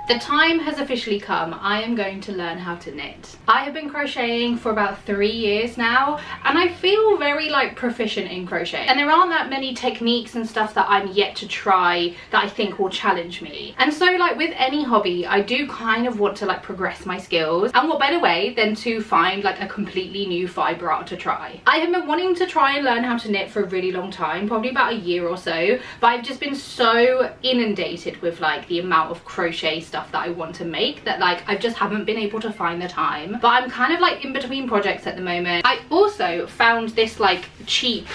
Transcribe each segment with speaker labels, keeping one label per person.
Speaker 1: The time has officially come. I am going to learn how to knit. I have been crocheting for about 3 years now, and I feel very like proficient in crochet. And there aren't that many techniques and stuff that I'm yet to try that I think will challenge me. And so like with any hobby, I do kind of want to like progress my skills. And what better way than to find like a completely new fibre art to try. I have been wanting to try and learn how to knit for a really long time, probably about a year or so, but I've just been so inundated with like the amount of crochet stuff that I want to make that like I just haven't been able to find the time. But I'm kind of like in between projects at the moment. I also found this like cheap,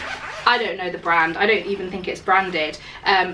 Speaker 1: I don't know the brand, I don't even think it's branded,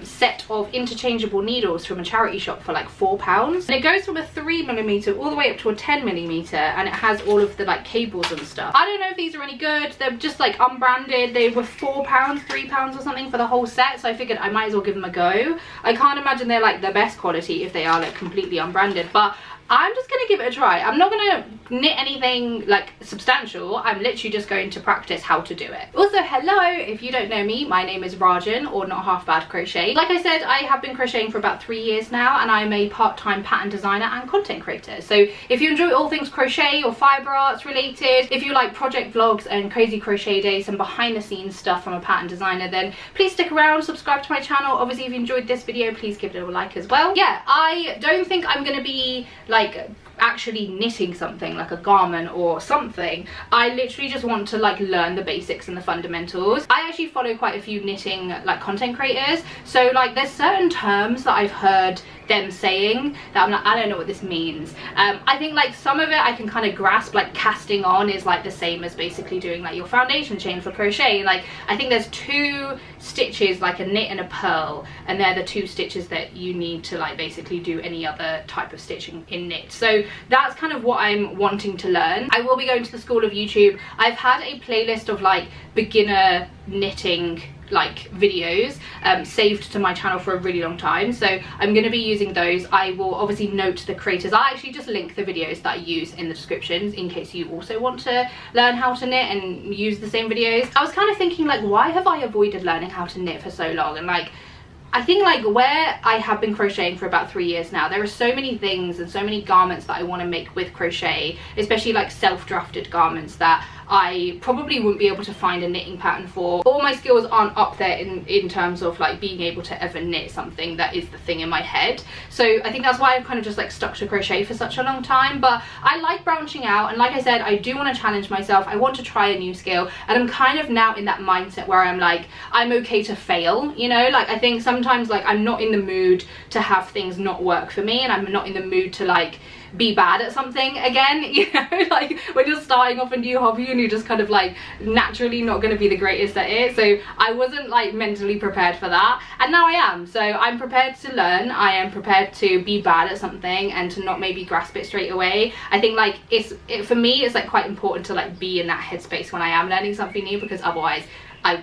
Speaker 1: set of interchangeable needles from a charity shop for like £4. And it goes from a 3mm all the way up to a 10mm, and it has all of the like cables and stuff. I don't know if these are any good. They're just like unbranded. They were £4, £3 or something for the whole set, so I figured I might as well give them a go. I can't imagine they're like the best quality if they are like completely unbranded, but I'm just gonna give it a try. I'm not gonna knit anything like substantial. I'm literally just going to practice how to do it. Also, hello, if you don't know me, my name is Rajan, or Not Half Bad Crochet. Like I said, I have been crocheting for about 3 years now, and I'm a part-time pattern designer and content creator. So if you enjoy all things crochet or fibre arts related, if you like project vlogs and crazy crochet days and behind the scenes stuff from a pattern designer, then please stick around, subscribe to my channel. Obviously, if you enjoyed this video, please give it a like as well. Yeah, I don't think I'm gonna be like actually knitting something like a garment or something. I literally just want to like learn the basics and the fundamentals. I actually follow quite a few knitting like content creators, so like there's certain terms that I've heard them saying that I'm like, I don't know what this means. I think like some of it I can kind of grasp, like casting on is like the same as basically doing like your foundation chain for crochet. Like I think there's 2 stitches, like a knit and a purl, and they're the 2 stitches that you need to like basically do any other type of stitching in knit. So that's kind of what I'm wanting to learn. I will be going to the School of YouTube. I've had a playlist of like beginner knitting like videos saved to my channel for a really long time, so I'm going to be using those. I will obviously note the creators. I'll actually just link the videos that I use in the descriptions in case you also want to learn how to knit and use the same videos. I was kind of thinking like, why have I avoided learning how to knit for so long? And like I think like where I have been crocheting for about 3 years now, there are so many things and so many garments that I want to make with crochet, especially like self-drafted garments that I probably wouldn't be able to find a knitting pattern for. All my skills aren't up there in terms of like being able to ever knit something that is the thing in my head. So I think that's why I've kind of just like stuck to crochet for such a long time. But I like branching out, and like I said, I do want to challenge myself. I want to try a new skill, and I'm kind of now in that mindset where I'm like, I'm okay to fail, you know. Like I think sometimes like I'm not in the mood to have things not work for me, and I'm not in the mood to like be bad at something again, you know. Like when you're starting off a new hobby and you're just kind of like naturally not going to be the greatest at it. So I wasn't like mentally prepared for that, and now I am. So I'm prepared to learn. I am prepared to be bad at something and to not maybe grasp it straight away. I think like for me it's like quite important to like be in that headspace when I am learning something new, because otherwise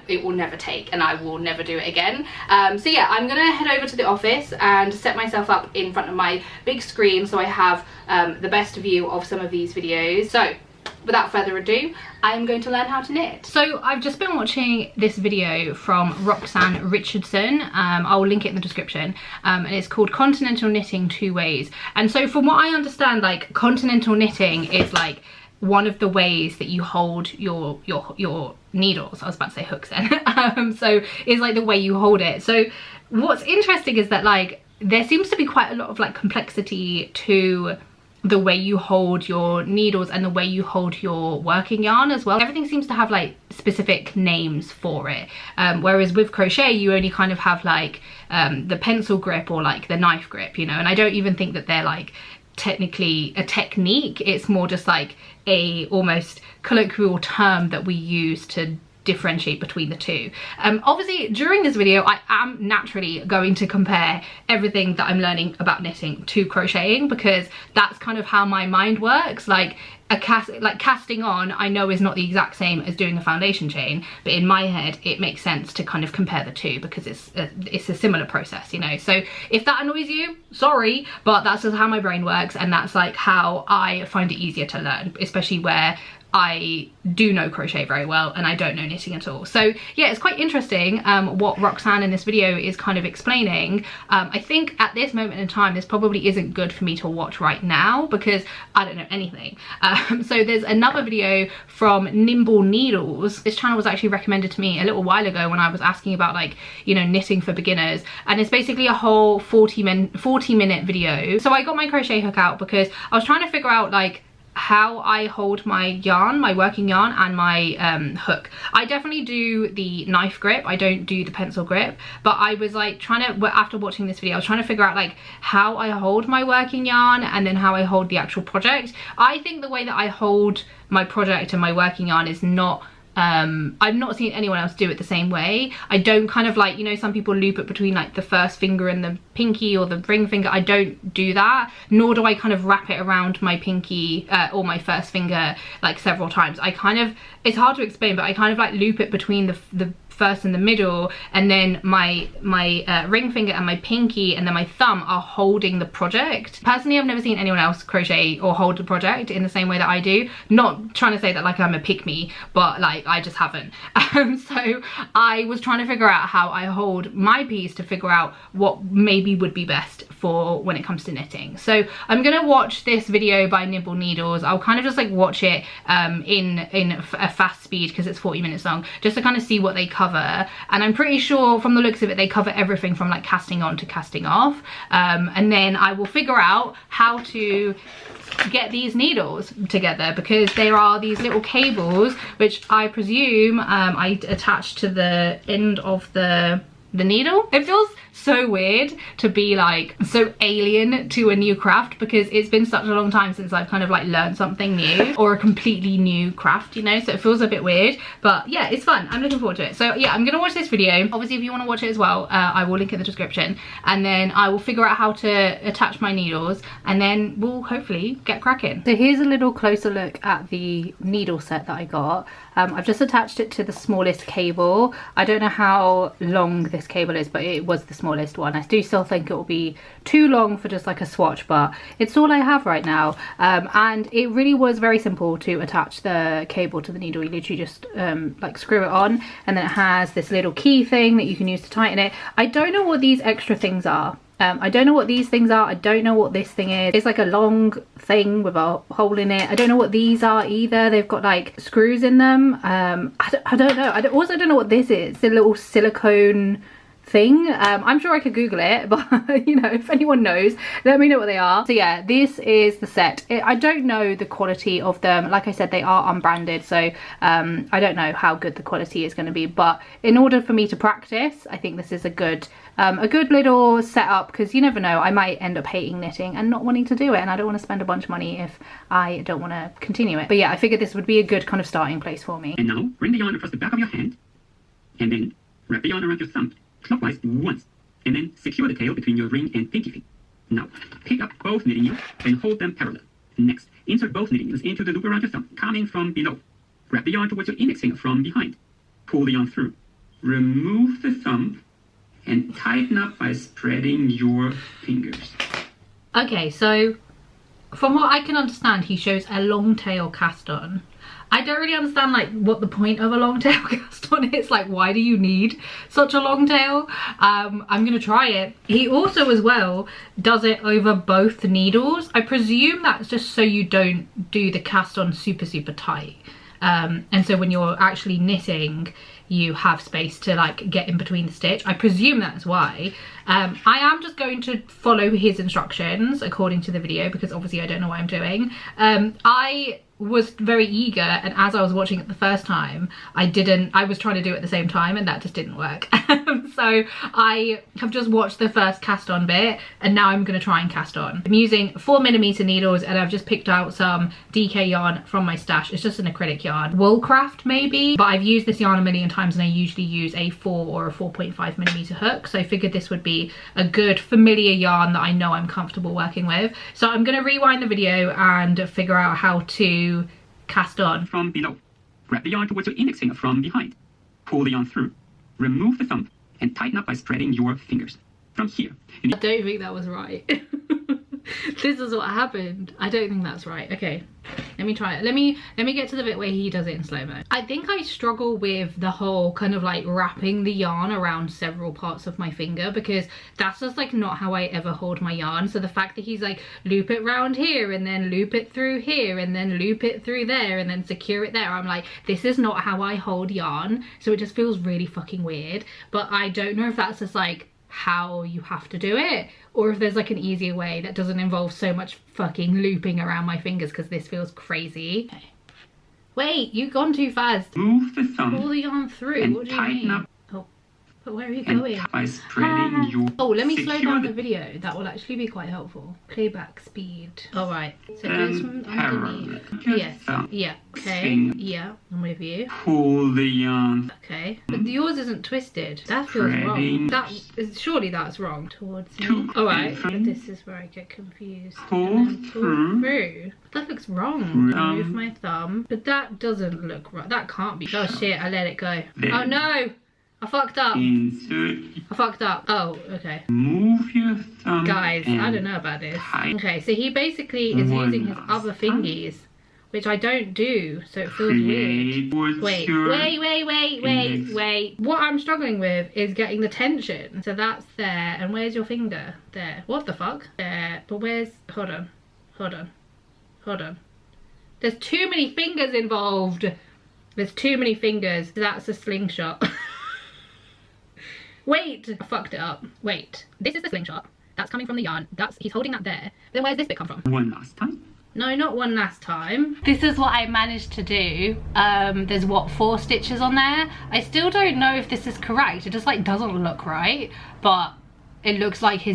Speaker 1: it will never take and I will never do it again. So yeah, I'm gonna head over to the office and set myself up in front of my big screen so I have the best view of some of these videos. So without further ado, I am going to learn how to knit. So I've just been watching this video from Roxanne Richardson. I'll link it in the description, and it's called Continental Knitting 2 Ways. And so from what I understand, like continental knitting is like one of the ways that you hold your needles. I was about to say hooks then. So it's like the way you hold it. So what's interesting is that like there seems to be quite a lot of like complexity to the way you hold your needles and the way you hold your working yarn as well. Everything seems to have like specific names for it, whereas with crochet you only kind of have like the pencil grip or like the knife grip, you know. And I don't even think that they're like technically a technique. It's more just like a almost colloquial term that we use to differentiate between the two. Obviously during this video I am naturally going to compare everything that I'm learning about knitting to crocheting, because that's kind of how my mind works. Like casting on, I know is not the exact same as doing a foundation chain, but in my head it makes sense to kind of compare the two because it's a similar process, you know. So if that annoys you, sorry, but that's just how my brain works, and that's like how I find it easier to learn, especially where I do know crochet very well and I don't know knitting at all. So yeah, it's quite interesting what Roxanne in this video is kind of explaining. I think at this moment in time this probably isn't good for me to watch right now because I don't know anything. So there's another video from Nimble Needles. This channel was actually recommended to me a little while ago when I was asking about, like, you know, knitting for beginners, and it's basically a whole 40-minute video. So I got my crochet hook out because I was trying to figure out like how I hold my yarn, my working yarn, and my hook. I definitely do the knife grip, I don't do the pencil grip, but I was like trying to, after watching this video, I was trying to figure out like how I hold my working yarn and then how I hold the actual project. I think the way that I hold my project and my working yarn is not, I've not seen anyone else do it the same way. I don't kind of like, you know, some people loop it between like the first finger and the pinky or the ring finger. I don't do that, nor do I kind of wrap it around my pinky or my first finger like several times. I kind of, it's hard to explain, but I kind of like loop it between the first and the middle, and then my ring finger and my pinky and then my thumb are holding the project. Personally, I've never seen anyone else crochet or hold the project in the same way that I do. Not trying to say that like I'm a pick-me, but like I just haven't. So I was trying to figure out how I hold my piece to figure out what maybe would be best for when it comes to knitting. So I'm gonna watch this video by Nimble Needles. I'll kind of just like watch it in a fast speed because it's 40 minutes long, just to kind of see what they cover. And I'm pretty sure from the looks of it they cover everything from like casting on to casting off, and then I will figure out how to get these needles together, because there are these little cables which I presume I attach to the end of the needle. It feels so weird to be like so alien to a new craft because it's been such a long time since I've kind of like learned something new or a completely new craft, you know, so it feels a bit weird, but yeah, it's fun. I'm looking forward to it. So yeah, I'm gonna watch this video. Obviously if you want to watch it as well, I will link it in the description, and then I will figure out how to attach my needles, and then we'll hopefully get cracking. So here's a little closer look at the needle set that I got. I've just attached it to the smallest cable. I don't know how long this cable is, but it was the smallest one. I do still think it will be too long for just like a swatch, but it's all I have right now. And it really was very simple to attach the cable to the needle. You literally just like screw it on, and then it has this little key thing that you can use to tighten it. I don't know what these extra things are. I don't know what these things are. I don't know what this thing is. It's like a long thing with a hole in it. I don't know what these are either. They've got like screws in them. I don't know. I also don't know what this is. It's a little silicone thing. I'm sure I could Google it, but you know, if anyone knows, let me know what they are. So yeah, this is the set. I don't know the quality of them. Like I said, they are unbranded, so I don't know how good the quality is going to be, but in order for me to practice, I think this is a good little setup, because you never know, I might end up hating knitting and not wanting to do it, and I don't want to spend a bunch of money if I don't want to continue it. But yeah, I figured this would be a good kind of starting place for me.
Speaker 2: And now bring the yarn across the back of your hand, and then wrap the yarn around your thumb clockwise once, and then secure the tail between your ring and pinky finger. Now pick up both knitting needles and hold them parallel. Next, insert both knitting needles into the loop around your thumb, coming from below. Wrap the yarn towards your index finger from behind. Pull the yarn through. Remove the thumb and tighten up by spreading your fingers.
Speaker 1: Okay, so from what I can understand, he shows a long tail cast on. I don't really understand like what the point of a long tail cast on is. Like, why do you need such a long tail? I'm gonna try it. He also as well does it over both needles. I presume that's just so you don't do the cast on super tight, and so when you're actually knitting you have space to like get in between the stitch. I presume that's why. I am just going to follow his instructions according to the video, because obviously I don't know what I'm doing. I was very eager, and as I was watching it the first time, I was trying to do it at the same time, and that just didn't work. So I have just watched the first cast on bit, and now I'm going to try and cast on. I'm using 4mm needles, and I've just picked out some DK yarn from my stash. It's just an acrylic yarn, Woolcraft maybe, but I've used this yarn a million times times, and I usually use a 4 or a 4.5mm hook, so I figured this would be a good familiar yarn that I know I'm comfortable working with. So I'm going to rewind the video and figure out how to cast on.
Speaker 2: From below. Grab the yarn towards your index finger from behind. Pull the yarn through. Remove the thumb and tighten up by spreading your fingers. From here,
Speaker 1: I don't think that was right. This is what happened. I don't think that's right. Okay, let me try it. Let me get to the bit where he does it in slow-mo. I think I struggle with the whole kind of like wrapping the yarn around several parts of my finger, because that's just like not how I ever hold my yarn. So the fact that he's like, loop it round here and then loop it through here and then loop it through there and then secure it there, I'm like, this is not how I hold yarn. So it just feels really fucking weird. But I don't know if that's just like how you have to do it, or if there's like an easier way that doesn't involve so much fucking looping around my fingers, because this feels crazy. Okay. Wait, you've gone too fast.
Speaker 2: Move the thumb.
Speaker 1: Pull the yarn through.
Speaker 2: And
Speaker 1: what do you
Speaker 2: tighten
Speaker 1: mean?
Speaker 2: up.
Speaker 1: Oh, but where are you going?
Speaker 2: By spreading your
Speaker 1: Oh, let me slow down the video. That will actually be quite helpful. Playback speed. All right. So it goes from underneath. Yes. Yeah. Okay. Yeah. I'm with you.
Speaker 2: Pull the yarn.
Speaker 1: Okay. But yours isn't twisted. That feels wrong. Surely that's wrong. Towards me. All right. But this is where I get confused.
Speaker 2: Pull
Speaker 1: through. That looks wrong. Move my thumb. But that doesn't look right. That can't be. Oh shit! I let it go. Oh no! I fucked up. I fucked up. Oh, okay.
Speaker 2: Move your thumb.
Speaker 1: Guys, I don't know about this. Okay, so he basically is using his other fingies, which I don't do, so it feels weird. Wait. What I'm struggling with is getting the tension. So that's there, and where's your finger? There. What the fuck? There. But where's... Hold on. There's too many fingers involved. There's too many fingers. That's a slingshot. Wait, I fucked it up. Wait, this is the slingshot. That's coming from the yarn. He's holding that there. Then where's this bit come from?
Speaker 2: One last time.
Speaker 1: No, not one last time. This is what I managed to do. There's what, 4 stitches on there? I still don't know if this is correct. It just like doesn't look right, but it looks like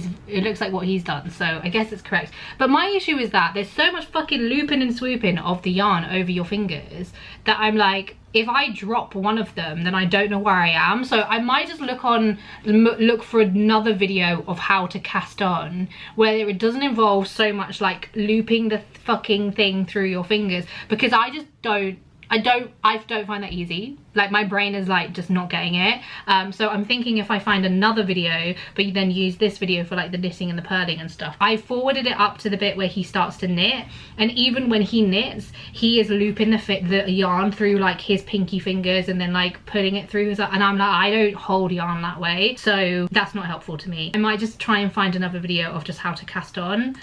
Speaker 1: what he's done, so I guess it's correct. But my issue is that there's so much fucking looping and swooping of the yarn over your fingers that I'm like, if I drop one of them, then I don't know where I am. So I might just look for another video of how to cast on, where it doesn't involve so much like looping the fucking thing through your fingers, because I don't find that easy. Like my brain is like just not getting it. So I'm thinking if I find another video, but you then use this video for like the knitting and the purling and stuff. I forwarded it up to the bit where he starts to knit, and even when he knits, he is looping the yarn through like his pinky fingers and then like putting it through his, and I'm like, I don't hold yarn that way, so that's not helpful to me. I might just try and find another video of just how to cast on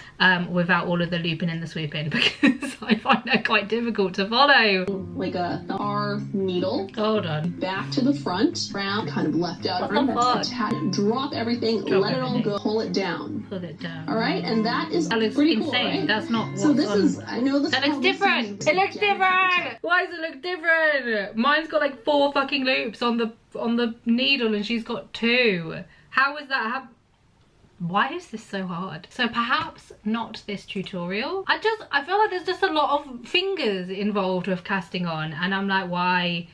Speaker 1: without all of the looping and the swooping, because I find that quite difficult to follow.
Speaker 3: Like a R needle.
Speaker 1: Hold on.
Speaker 3: Back to the front, round, kind of left out. Drop everything, let it all go, pull it down.
Speaker 1: Pull it down.
Speaker 3: All right, and that is
Speaker 1: looks
Speaker 3: pretty
Speaker 1: insane.
Speaker 3: Cool, right?
Speaker 1: That's not what's
Speaker 3: so this
Speaker 1: on.
Speaker 3: Is, I know this.
Speaker 1: That looks different. It looks different. Why does it look different? Mine's got like 4 fucking loops on the needle, and she's got 2. How is that? Why is this so hard? So perhaps not this tutorial. I feel like there's just a lot of fingers involved with casting on, and I'm like, why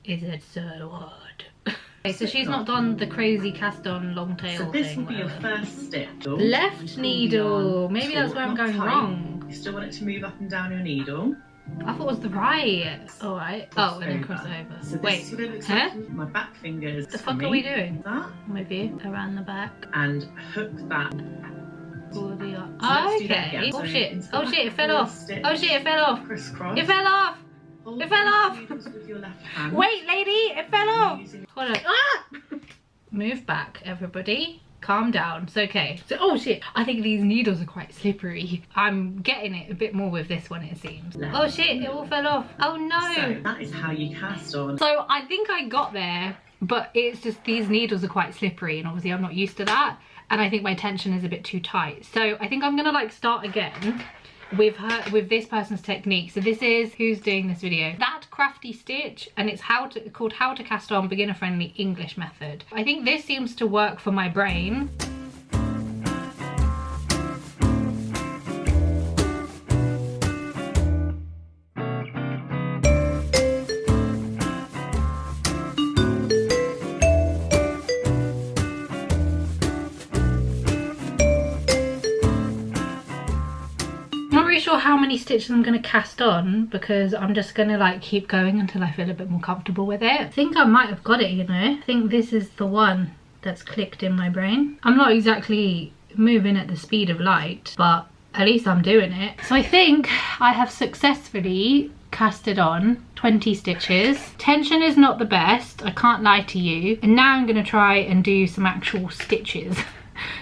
Speaker 1: is it so hard? Okay, so she's not done the crazy cast on long tail
Speaker 4: so this
Speaker 1: thing.
Speaker 4: will be your first step.
Speaker 1: Left needle. Maybe that's where I'm going wrong.
Speaker 4: You still want it to move up and down your needle.
Speaker 1: I thought it was the right. All right. Oh, and then cross over.
Speaker 4: So
Speaker 1: wait,
Speaker 4: this is what it looks
Speaker 1: huh?
Speaker 4: like. My back fingers.
Speaker 1: The fuck are we doing?
Speaker 4: That.
Speaker 1: I'm with you. Around the back.
Speaker 4: And hook that.
Speaker 1: Oh, okay. Oh shit. Oh shit, it fell off. Oh shit, it fell off.
Speaker 4: Crisscross.
Speaker 1: It fell off.
Speaker 4: Hold
Speaker 1: It fell off.
Speaker 4: with your left hand.
Speaker 1: Wait, lady, it fell off. Hold on. Ah! Move back, everybody. Calm down. It's okay. So, oh shit. I think these needles are quite slippery. I'm getting it a bit more with this one, it seems. Oh shit, it all fell off. Oh no.
Speaker 4: So that is how you cast on.
Speaker 1: So I think I got there, but it's just these needles are quite slippery, and obviously I'm not used to that. And I think my tension is a bit too tight. So I think I'm gonna like start again with this person's technique. So this is who's doing this video, That Crafty Stitch, and it's called How to Cast On Beginner Friendly English Method. I think this seems to work for my brain. sure how many stitches I'm going to cast on because I'm just going to like keep going until I feel a bit more comfortable with it. I think I might have got it, you know. I think this is the one that's clicked in my brain. I'm not exactly moving at the speed of light, but at least I'm doing it. So I think I have successfully casted on 20 stitches. Tension is not the best, I can't lie to you. And now I'm going to try and do some actual stitches.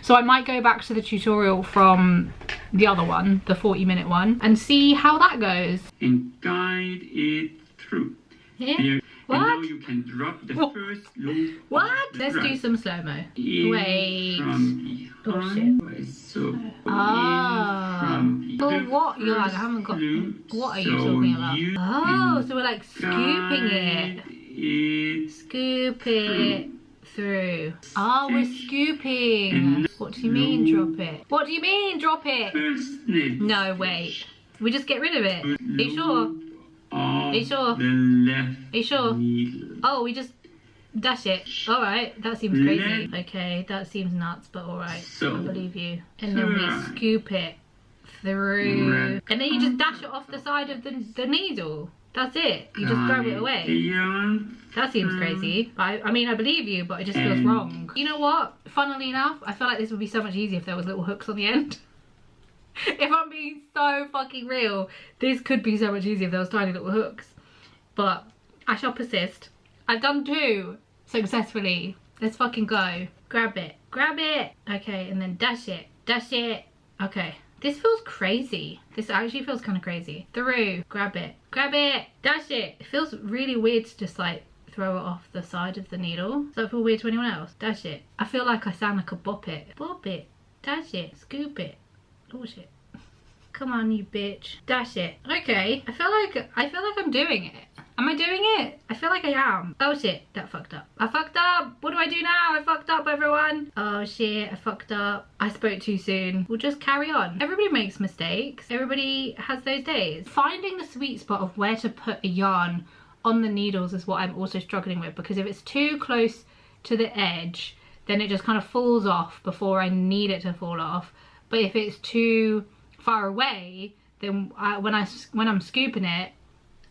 Speaker 1: So I might go back to the tutorial from the other one, the 40-minute one, and see how that goes.
Speaker 2: And guide it through.
Speaker 1: Yeah.
Speaker 2: There.
Speaker 1: What?
Speaker 2: And now you can drop the first loop.
Speaker 1: What?
Speaker 2: of the
Speaker 1: Let's
Speaker 2: drum.
Speaker 1: do some slow-mo.
Speaker 2: In
Speaker 1: Wait.
Speaker 2: From
Speaker 1: Oh shit.
Speaker 2: behind. So
Speaker 1: Ah.
Speaker 2: in
Speaker 1: But
Speaker 2: from
Speaker 1: what?
Speaker 2: the
Speaker 1: You're like, I
Speaker 2: first
Speaker 1: haven't got.
Speaker 2: loop,
Speaker 1: What are you
Speaker 2: so
Speaker 1: talking about?
Speaker 2: you
Speaker 1: Oh,
Speaker 2: can
Speaker 1: so we're like scooping it.
Speaker 2: guide it
Speaker 1: Scoop it through. Oh, we're scooping.
Speaker 2: And
Speaker 1: What do you mean drop it? What do you mean drop it?
Speaker 2: first knit.
Speaker 1: No, wait. We just get rid of it. Are you sure?
Speaker 2: Are
Speaker 1: you sure?
Speaker 2: The left
Speaker 1: Are you sure?
Speaker 2: needle.
Speaker 1: Oh, we just dash it. Alright, that seems crazy. Okay, that seems nuts, but alright.
Speaker 2: So,
Speaker 1: I believe you. And then we scoop it through. And then you just dash it off the side of the needle. That's it. You just throw it away.
Speaker 2: Beyond
Speaker 1: That seems crazy. I mean, I believe you, but it just feels wrong. You know what? Funnily enough, I feel like this would be so much easier if there was little hooks on the end. If I'm being so fucking real, this could be so much easier if there was tiny little hooks. But I shall persist. I've done 2 successfully. Let's fucking go. Grab it. Grab it. Okay, and then dash it. Dash it. Okay. This feels crazy. This actually feels kind of crazy. Through. Grab it. Grab it. Dash it. It feels really weird to just like throw it off the side of the needle. Does that feel weird to anyone else? Dash it. I feel like I sound like a bop it. Bop it. Dash it. Scoop it. Oh shit. Come on, you bitch. Dash it. Okay. I feel like I'm doing it. Am I doing it? I feel like I am. Oh shit, that fucked up. I fucked up. What do I do now? I fucked up, everyone. Oh shit, I fucked up. I spoke too soon. We'll just carry on. Everybody makes mistakes. Everybody has those days. Finding the sweet spot of where to put a yarn on the needles is what I'm also struggling with, because if it's too close to the edge, then it just kind of falls off before I need it to fall off. But if it's too far away, then when I'm scooping it,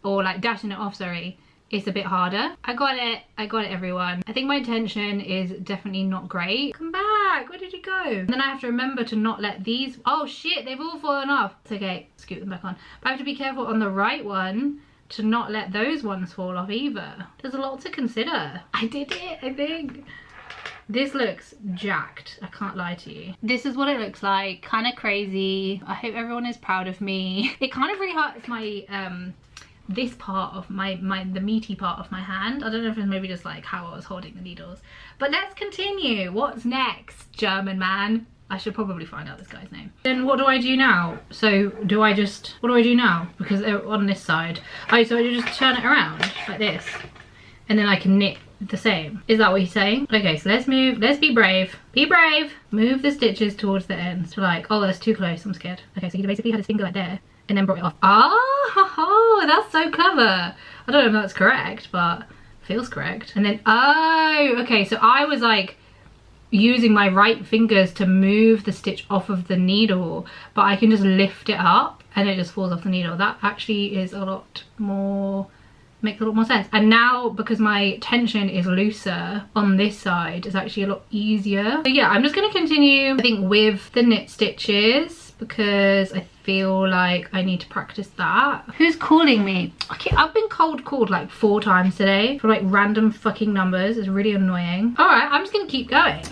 Speaker 1: or like dashing it off, sorry, it's a bit harder. I got it everyone. I think my tension is definitely not great. Come back, where did you go? And then I have to remember to not let these, oh shit, they've all fallen off. It's okay, scoop them back on. But I have to be careful on the right one to not let those ones fall off either. There's a lot to consider. I did it, I think. This looks jacked, I can't lie to you. This is what it looks like, kind of crazy. I hope everyone is proud of me. It kind of really hurts my, this part of the meaty part of my hand. I don't know if it's maybe just like how I was holding the needles. But let's continue. What's next, German man? I should probably find out this guy's name. Then what do I do now? So what do I do now? Because they're on this side. Oh, so I just turn it around like this. And then I can knit the same. Is that what he's saying? Okay, so let's move. Let's be brave. Be brave. Move the stitches towards the ends. So like, oh, that's too close. I'm scared. Okay, so he basically had his finger like there and then brought it off. Oh, that's so clever. I don't know if that's correct, but feels correct. And then, oh, okay, so I was like using my right fingers to move the stitch off of the needle, but I can just lift it up and it just falls off the needle. That actually is a lot more, makes a lot more sense. And now because my tension is looser on this side, it's actually a lot easier. So yeah, I'm just going to continue, I think, with the knit stitches because I feel like I need to practice that. Who's calling me? Okay, I've been cold called like 4 times today for like random fucking numbers. It's really annoying. All right, I'm just gonna keep going.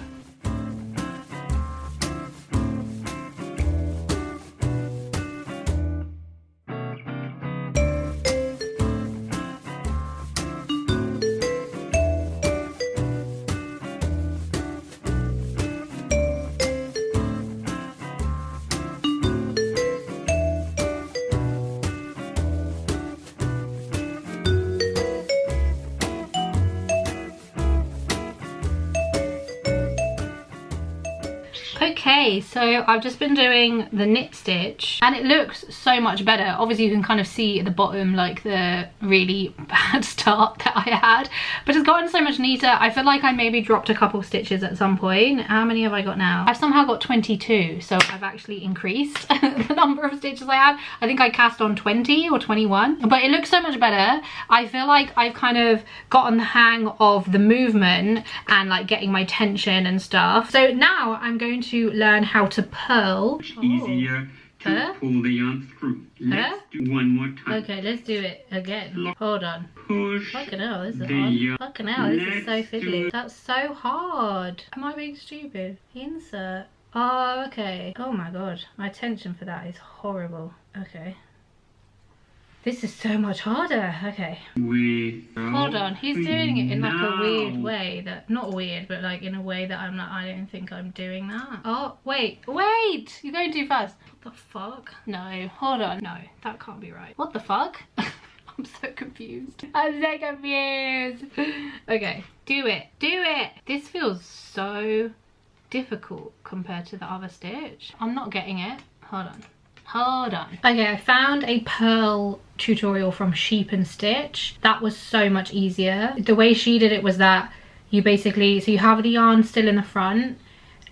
Speaker 1: Okay, so I've just been doing the knit stitch and it looks so much better. Obviously you can kind of see at the bottom like the really bad start that I had, but it's gotten so much neater. I feel like I maybe dropped a couple stitches at some point. How many have I got now? I've somehow got 22, so I've actually increased the number of stitches I had. I think I cast on 20 or 21, but it looks so much better. I feel like I've kind of gotten the hang of the movement and like getting my tension and stuff. So now I'm going to learn how to purl.
Speaker 2: Easier to pull the yarn through. Let's do one more time.
Speaker 1: Okay, let's do it again. Hold on.
Speaker 2: Push.
Speaker 1: Fucking hell, this is hard. Fucking hell, this is so fiddly. That's so hard. Am I being stupid? Insert. Oh, okay. Oh my god. My tension for that is horrible. Okay. This is so much harder. Okay. Hold on. He's doing it in like a weird way that, not weird, but like in a way that I'm like, I don't think I'm doing that. Oh, wait. You're going too fast. What the fuck? No, hold on. No, that can't be right. What the fuck? I'm so confused. I'm so confused. Okay, do it. This feels so difficult compared to the other stitch. I'm not getting it. Hold on. Okay, I found a purl tutorial from Sheep and Stitch. That was so much easier. The way she did it was that you basically, so you have the yarn still in the front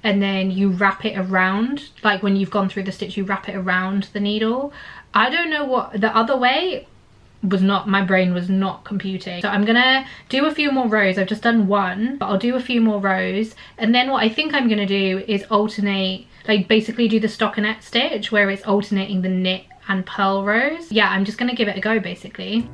Speaker 1: and then you wrap it around, like when you've gone through the stitch you wrap it around the needle. I don't know what the other way was, not, my brain was not computing. So I'm gonna do a few more rows. I've just done one, but I'll do a few more rows, and then what I think I'm gonna do is alternate, like basically do the stockinette stitch where it's alternating the knit and purl rows. Yeah, I'm just gonna give it a go basically.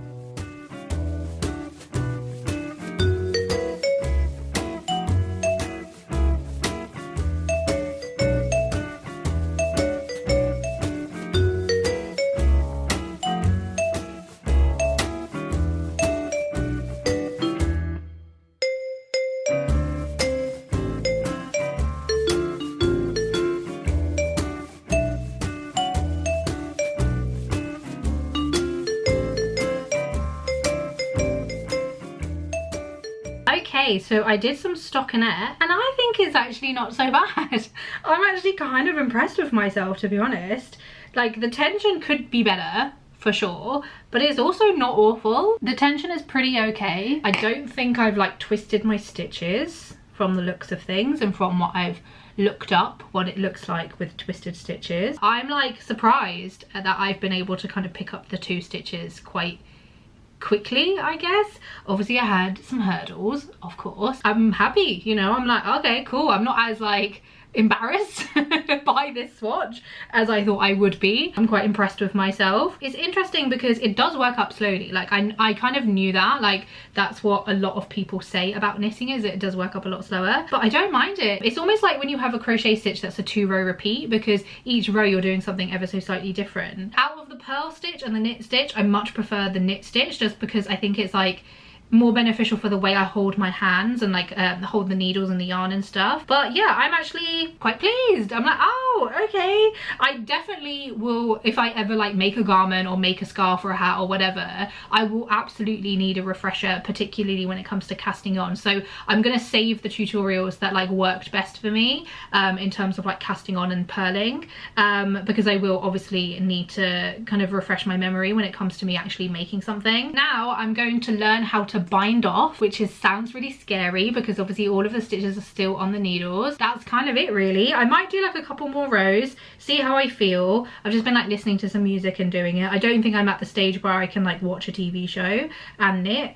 Speaker 1: Okay, so I did some stockinette and I think it's actually not so bad. I'm actually kind of impressed with myself, to be honest. Like the tension could be better for sure, but it's also not awful. The tension is pretty okay. I don't think I've like twisted my stitches from the looks of things and from what I've looked up what it looks like with twisted stitches. I'm like surprised that I've been able to kind of pick up the two stitches quite quickly, I guess. Obviously I had some hurdles, of course. I'm happy, you know, I'm like, okay, cool. I'm not as like embarrassed by this swatch as I thought I would be. I'm quite impressed with myself. It's interesting because it does work up slowly. Like I kind of knew that, like that's what a lot of people say about knitting, is it does work up a lot slower, but I don't mind it. It's almost like when you have a crochet stitch that's a 2-row repeat, because each row you're doing something ever so slightly different. Out of the purl stitch and the knit stitch, I much prefer the knit stitch just because I think it's like more beneficial for the way I hold my hands and like hold the needles and the yarn and stuff. But yeah, I'm actually quite pleased. I'm like, oh, okay. I definitely will, if I ever like make a garment or make a scarf or a hat or whatever, I will absolutely need a refresher, particularly when it comes to casting on. So I'm gonna save the tutorials that like worked best for me in terms of like casting on and purling, because I will obviously need to kind of refresh my memory when it comes to me actually making something. Now I'm going to learn how to bind off, which sounds really scary because obviously all of the stitches are still on the needles. That's kind of it really. I might do like a couple more rows, see how I feel. I've just been like listening to some music and doing it. I don't think I'm at the stage where I can like watch a TV show and knit,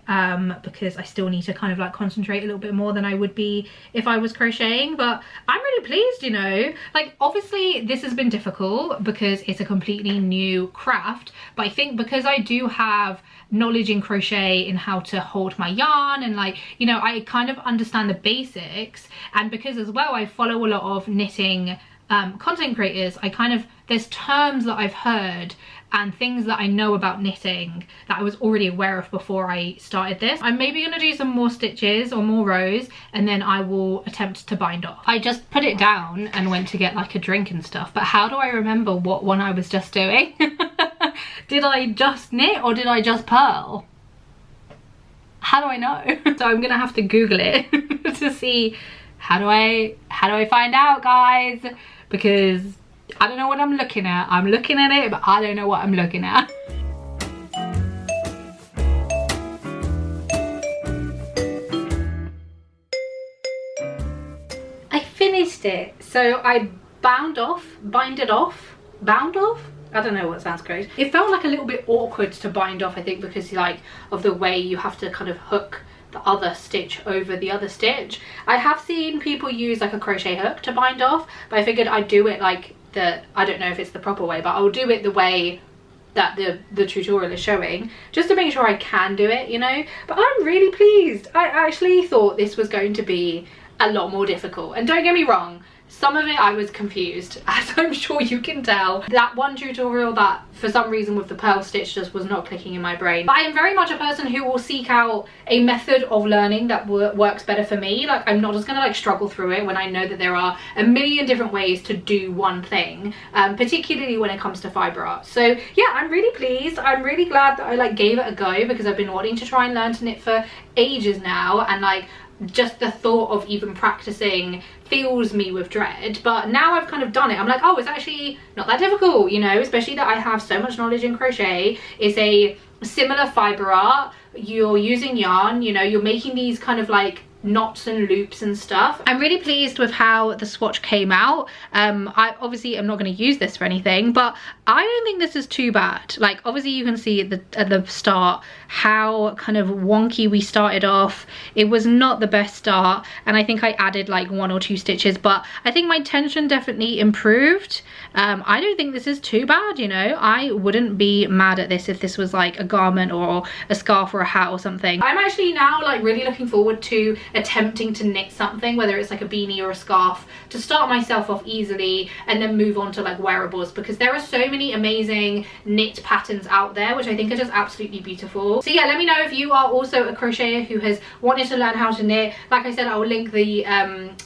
Speaker 1: because I still need to kind of like concentrate a little bit more than I would be if I was crocheting. But I'm really pleased, you know. Like obviously this has been difficult because it's a completely new craft, but I think because I do have knowledge in crochet in how to hold my yarn and like, you know, I kind of understand the basics, and because as well I follow a lot of knitting content creators, I kind of, there's terms that I've heard and things that I know about knitting that I was already aware of before I started this. I'm maybe gonna do some more stitches or more rows and then I will attempt to bind off. I just put it down and went to get like a drink and stuff, but how do I remember what one I was just doing? Did I just knit or did I just purl? How do I know? So I'm gonna have to Google it to see How do I find out, guys? Because I don't know what I'm looking at. I'm looking at it, but I don't know what I'm looking at. I finished it. So I bound off? I don't know what sounds great. It felt like a little bit awkward to bind off, I think, because like of the way you have to kind of hook the other stitch over the other stitch. I have seen people use like a crochet hook to bind off, but I figured I'd do it like I don't know if it's the proper way, but I'll do it the way that the tutorial is showing, just to make sure I can do it, you know. But I'm really pleased. I actually thought this was going to be a lot more difficult, and don't get me wrong, some of it I was confused, as I'm sure you can tell. That one tutorial that for some reason with the pearl stitch just was not clicking in my brain. But I am very much a person who will seek out a method of learning that works better for me. Like, I'm not just gonna like struggle through it when I know that there are a million different ways to do one thing, particularly when it comes to fiber art. So yeah, I'm really pleased. I'm really glad that I like gave it a go, because I've been wanting to try and learn to knit for ages now, and like just the thought of even practicing fills me with dread. But now I've kind of done it, I'm like, oh, it's actually not that difficult, you know, especially that I have so much knowledge in crochet. It's a similar fiber art, you're using yarn, you know, you're making these kind of like knots and loops and stuff. I'm really pleased with how the swatch came out. I obviously am not going to use this for anything, but I don't think this is too bad. Like, obviously you can see at the start how kind of wonky we started off. It was not the best start, and I think I added like 1 or 2 stitches, but I think my tension definitely improved. I don't think this is too bad, you know. I wouldn't be mad at this if this was like a garment or a scarf or a hat or something. I'm actually now like really looking forward to attempting to knit something, whether it's like a beanie or a scarf, to start myself off easily and then move on to like wearables, because there are so many amazing knit patterns out there which I think are just absolutely beautiful. So yeah, let me know if you are also a crocheter who has wanted to learn how to knit. Like I said, I will link the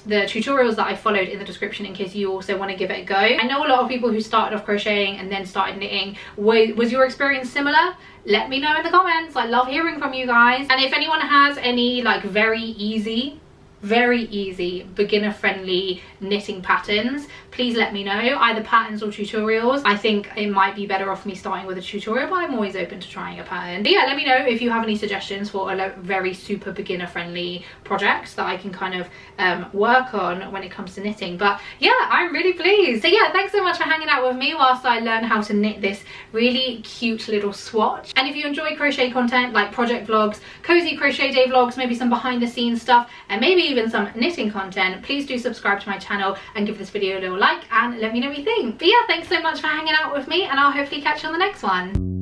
Speaker 1: tutorials that I followed in the description in case you also want to give it a go. I know a lot of people who started off crocheting and then started knitting. Was your experience similar? Let me know in the comments. I love hearing from you guys. And if anyone has any like very easy beginner friendly knitting patterns, please let me know, either patterns or tutorials. I think it might be better off me starting with a tutorial, but I'm always open to trying a pattern. But yeah, let me know if you have any suggestions for a very super beginner friendly projects that I can kind of work on when it comes to knitting. But yeah, I'm really pleased. So yeah, thanks so much for hanging out with me whilst I learn how to knit this really cute little swatch. And if you enjoy crochet content like project vlogs, cozy crochet day vlogs, maybe some behind the scenes stuff, and maybe even some knitting content, please do subscribe to my channel and give this video a little like and let me know what you think. But yeah, thanks so much for hanging out with me, and I'll hopefully catch you on the next one.